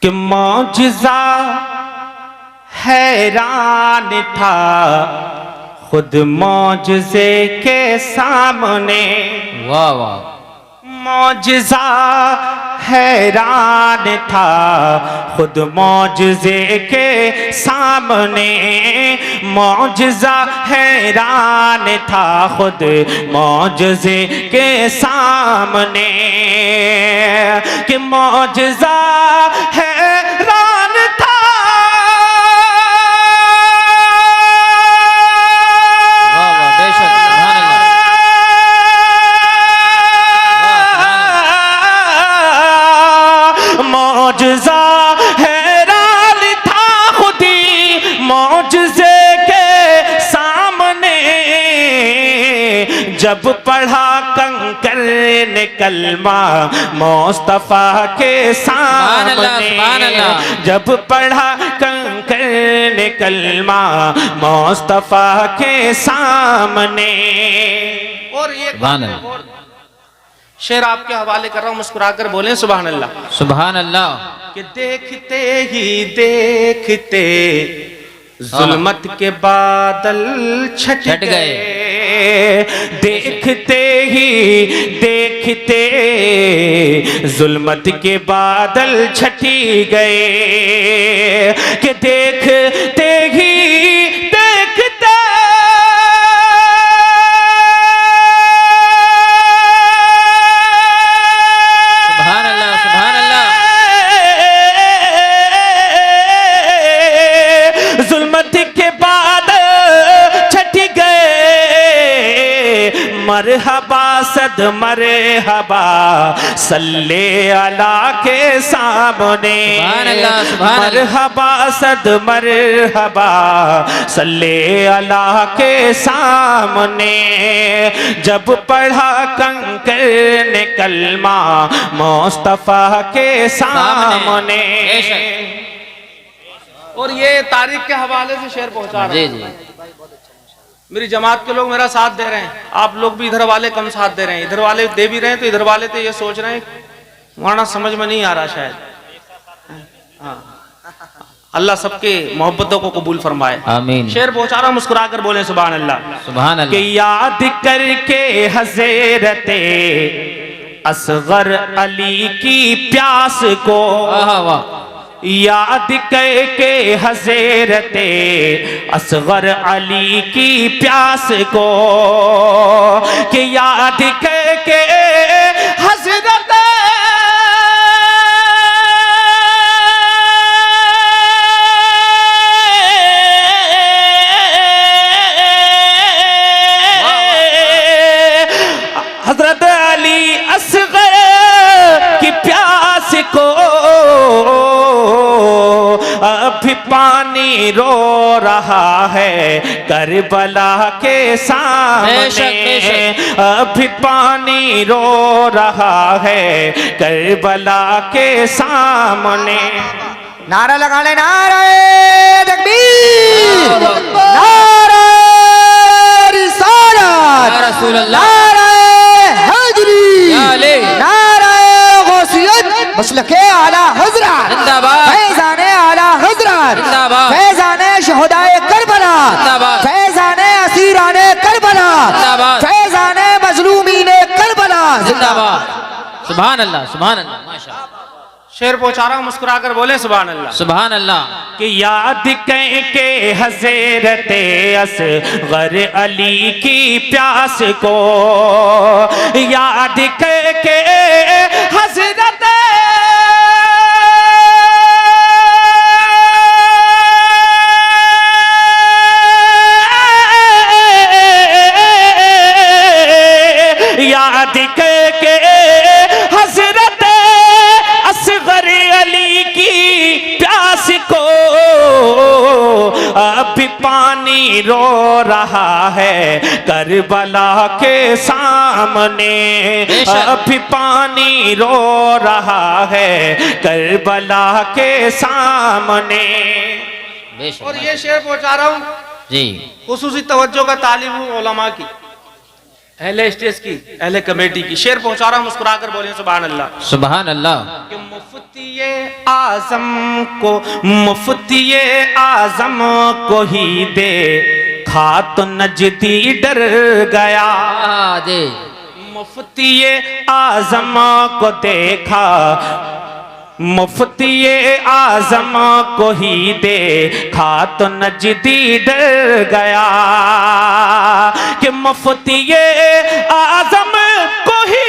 कि मौजज़ा हैरान था खुद मौजज़े के सामने। वाह वाह। मौजज़ा हैरान था खुद मौजज़े के सामने। मौजज़ा हैरान था खुद मौजज़े के सामने। कि मौजज़ा हैरान था। वाह वाह, बेशक, सुभान अल्लाह। मौजज़ा हैरान था खुदी मौजज़े के सामने। जब पढ़ा कंकर ने कलमा मुस्तफा के सामने। जब पढ़ा कंकर ने कलमा मुस्तफा के सामने। और ये शेर आपके हवाले कर रहा हूं, मुस्कुराकर बोलें सुभान अल्लाह। सुभान अल्लाह। कि देखते ही देखते जुल्मत के बादल छट गए। देखते ही देखते जुल्मत के बादल छटी गए। कि देखते ही देखते सुभान अल्लाह, सुभान अल्लाह। जुल्मत के बादल छट गए। मरहबा सद मरहबा सल्ले अला के सामने। सुभान अल्लाह, सुभान अल्लाह। मरहबा सद मरहबा सल्ले अला के सामने। जब पढ़ा कंकर ने कलमा मुस्तफा के सामने। और ये तारीख के हवाले से शेर पहुंचा रहा जी है। जी। मेरी जमात के लोग मेरा साथ दे रहे हैं, आप लोग भी इधर वाले कम साथ दे रहे हैं। इधर वाले दे भी रहे हैं तो इधर वाले तो ये सोच रहे हैं वरना समझ में नहीं आ रहा शायद। हाँ, अल्लाह सबके मोहब्बतों को कबूल फरमाए, आमीन। शेर पहुंचा रहा हूं, मुस्कुरा कर बोले सुभान अल्लाह। सुभान अल्लाह। कि याद करके हज़रते असगर अली की प्यास को। वाह वाह। याद करके हज़रते असगर अली की प्यास को। कि याद करके हज़रते हज़रत अली असगर की प्यास को अभी पानी रो रहा है करबला के सामने। अभी पानी रो रहा है करबला के सामने। नारा लगा ले, नारे तकबीर, नारे रिसालत, या रसूल अल्लाह, नारे हैदरी, या अली, नारे गौसियत, मसलके आला हज़रत जिंदाबाद, फैज़ाने आला हज़रत जिंदाबाद, फैज़ाने शहुदाए करबला जिंदाबाद, फैज़ाने असीराने करबला जिंदाबाद, फैज़ाने मज़लूमीने करबला जिंदाबाद। सुभान अल्लाह, सुभान अल्लाह, माशाअल्लाह। शेर पहुंचा रहा हूं, मुस्कुरा कर बोले सुभान अल्लाह। सुभान अल्लाह। कि याद करके हज़रते असगर अली की प्यास को। याद करके हज़रते याद करके हज़रते असगर अली की प्यास को अभी पानी रो रहा है करबला के सामने। अभी पानी रो रहा है करबला के सामने। और ये शेर पहुंचा रहा हूं जी, खुसूसी तवज्जो का तालिब हूं उलमा की। अहले स्टेज की, अहले कमेटी की। शेर पहुंचा रहा हूं, मुस्कुरा कर बोले सुभान अल्लाह। सुभान अल्लाह। कि मुफ्ती आजम को ही देखा तो नजदी डर गया। दे मुफ्ती आजम को देखा, मुफ्ती आजम को ही देखा तो नजदी डर गया। कि मुफ्ती आजम को ही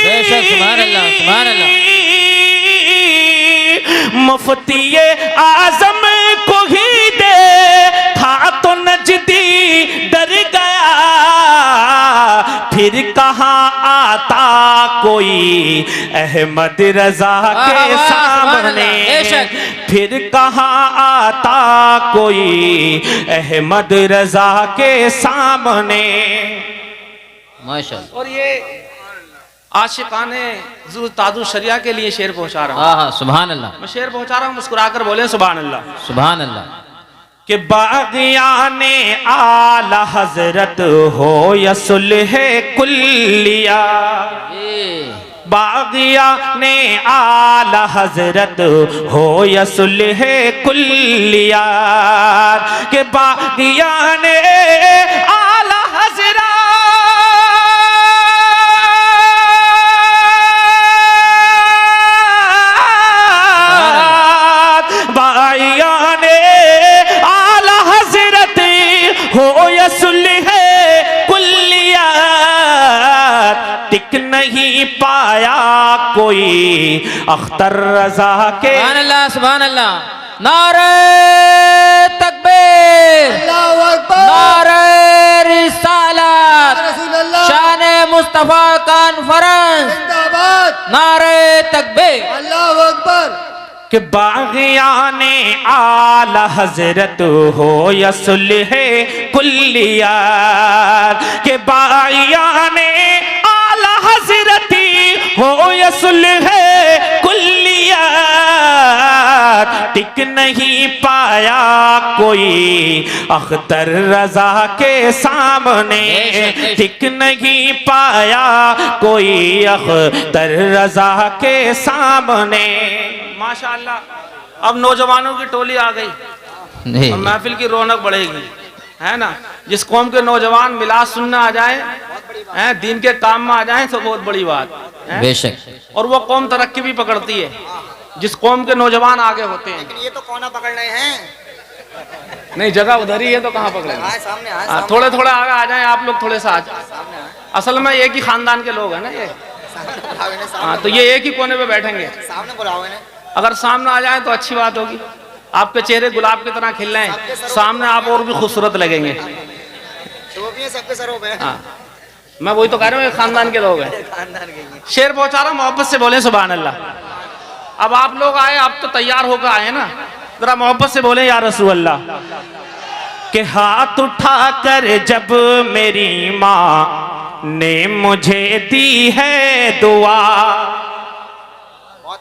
बेशक। सुभान अल्लाह, सुभान अल्लाह। मुफ्ती आजम को ही देखा तो नजदी डर गया। फिर कहाँ आता कोई अहमद रजा के सामने, फिर कहाँ आता कोई अहमद रजा के सामने। माशाअल्लाह। और ये आशिकाने तादु शरिया के लिए शेर पहुंचा रहा हूँ। हाँ, सुभान अल्लाह। मैं शेर पहुंचा रहा हूँ, मुस्कुरा कर बोले सुभान अल्लाह। सुभान अल्लाह। कि बागियाने आला हजरत हो या सुलह कुल्लिया, बागियाने आला हजरत हो या सुलह कुल्लिया। कि बागियाने आला हजरत टिक नहीं पाया कोई अख्तर रजा के। सुभान अल्लाह, सुभान अल्लाह। नारे तकबीर, अल्लाहु अकबर, नारे रिसालत, रसूलुल्लाह, शान मुस्तफा कॉन्फ्रेंस, जिंदाबाद, नारे तकबीर। अल्लाहु अकबर। कि बागियाने आला हजरत हो या सुलह कुल्लियात। के बागियाने आला हजरती हो या सुलह कुल्लियात। टिक नहीं पाया कोई अख्तर रजा के सामने, टिक नहीं पाया कोई अख्तर रजा के सामने। माशाअल्लाह, अब नौजवानों की टोली आ गई और महफिल की रौनक बढ़ेगी, है ना। जिस कौम के नौजवान मिलाद सुनने आ जाए, हैं, दीन के काम में आ जाए तो बहुत बड़ी बात है। बेशक। और वो कौम तरक्की भी पकड़ती है जिस कौम के नौजवान आगे होते हैं। ये तो कोना पकड़ रहे हैं। नहीं, जगह उधर ही है तो कहाँ पकड़ेंगे। सामने थोड़े थोड़े आगे आ जाए आप लोग, थोड़े सा आ जाए। असल में एक ही खानदान के लोग हैं ना ये। हाँ, तो ये एक ही कोने पे बैठेंगे। सामने बुलाओ इन्हें। अगर सामने आ जाए तो अच्छी बात होगी। आपके चेहरे गुलाब की तरह खिल रहे हैं, सामने आप और भी खूबसूरत लगेंगे। सबके सरों पे। हाँ, मैं वही तो कह रहा हूँ, खानदान के लोग हैं। शेर पहुंचा रहा हूँ, मोहब्बत से बोले सुभान अल्लाह। अब आप लोग आए, आप तो तैयार होकर आए ना, जरा मोहब्बत से बोले या रसूल अल्लाह। के हाथ उठा कर जब मेरी माँ ने मुझे दी है दुआ।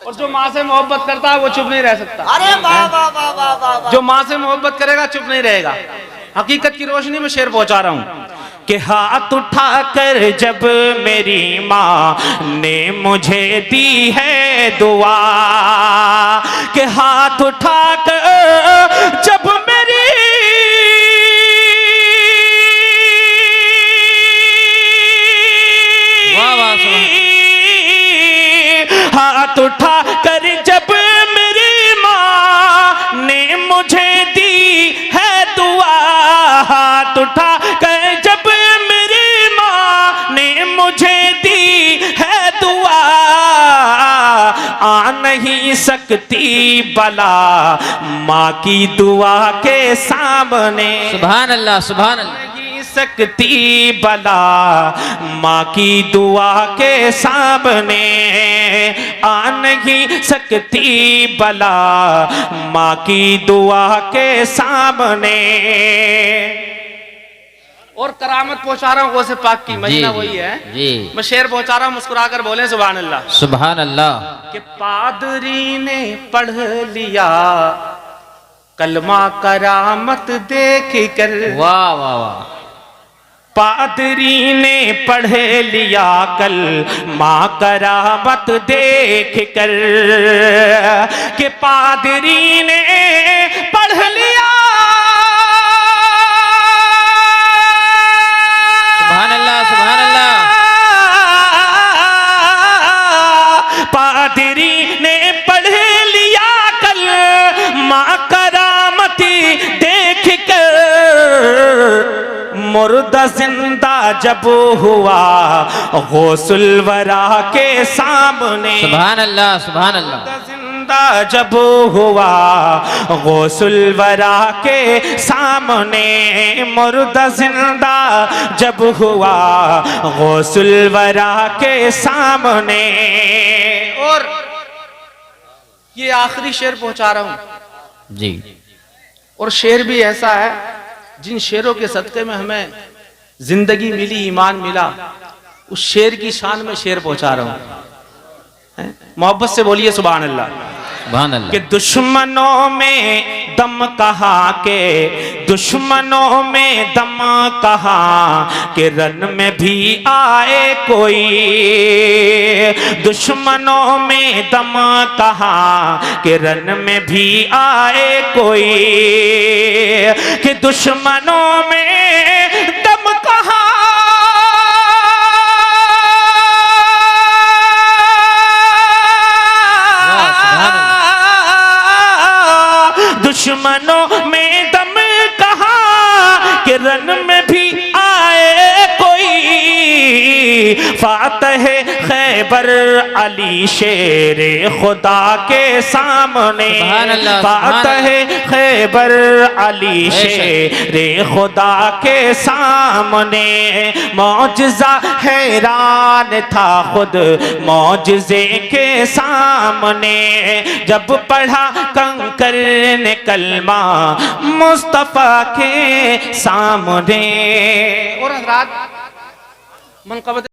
और जो माँ से मोहब्बत करता है वो चुप नहीं रह सकता। अरे वाह वाह वाह वाह वाह। जो माँ से मोहब्बत करेगा चुप नहीं रहेगा। हकीकत की रोशनी में शेर पहुंचा रहा हूं कि हाथ उठा कर जब मेरी माँ ने मुझे दी है दुआ। कि हाथ उठा कर जब मेरी हाथ उठा कर जब मेरी माँ ने मुझे दी है दुआ। हाथ उठा कर जब मेरी माँ ने मुझे दी है दुआ। आ नहीं सकती बला माँ की दुआ के सामने। सुभान अल्लाह, सुभान अल्लाह। सकती बला माँ की दुआ के सामने। आ नहीं सकती बला माँ की दुआ के सामने। और करामत पहुंचा रहा हूँ गौसे पाक की, महीना वही है जी। मैं शेर पहुंचा रहा हूँ, मुस्कुरा कर बोले सुभान अल्लाह। सुभान अल्लाह। कि पादरी ने पढ़ लिया कलमा करामत देख कर वाह वाह वाह। पादरी ने पढ़ लिया कल माँ करामत देख कर, कि पादरी ने पढ़ लिया। सुभान अल्लाह सुभान अल्लाह। पादरी ने पढ़ लिया कल माँ करामती देख कर, मुर्दा जिंदा जब हुआ गौसुल वरा के सामने। सुभान अल्लाह सुभान अल्लाह। मुर्दा जिंदा जब हुआ गौसुल वरा के सामने, मुर्दा जिंदा जब हुआ गौसुल वरा के सामने। और ये आखिरी शेर पहुंचा रहा हूं जी। और शेर भी ऐसा है जिन शेरों के सदक़े में हमें जिंदगी मिली, ईमान मिला, उस शेर की शान में शेर पहुंचा रहा हूं। मोहब्बत से बोलिए सुभान अल्लाह। सुभान अल्लाह। कि दुश्मनों में दम कहाँ के, दुश्मनों में दम कहाँ के रन में भी आए कोई, दुश्मनों में दम कहाँ के रन में भी आए कोई, कि दुश्मनों में दम कहाँ दुश्मनों में दम कहाँ के रन में भी आए कोई, फातह खैबर अली शेरे खुदा के सामने, फातह खैबर अली शेरे खुदा के सामने। मौजज़ा हैरान था खुद मौजज़े के सामने, जब पढ़ा कंकर ने कलमा मुस्तफा के सामने। और हज़रात मनक़बत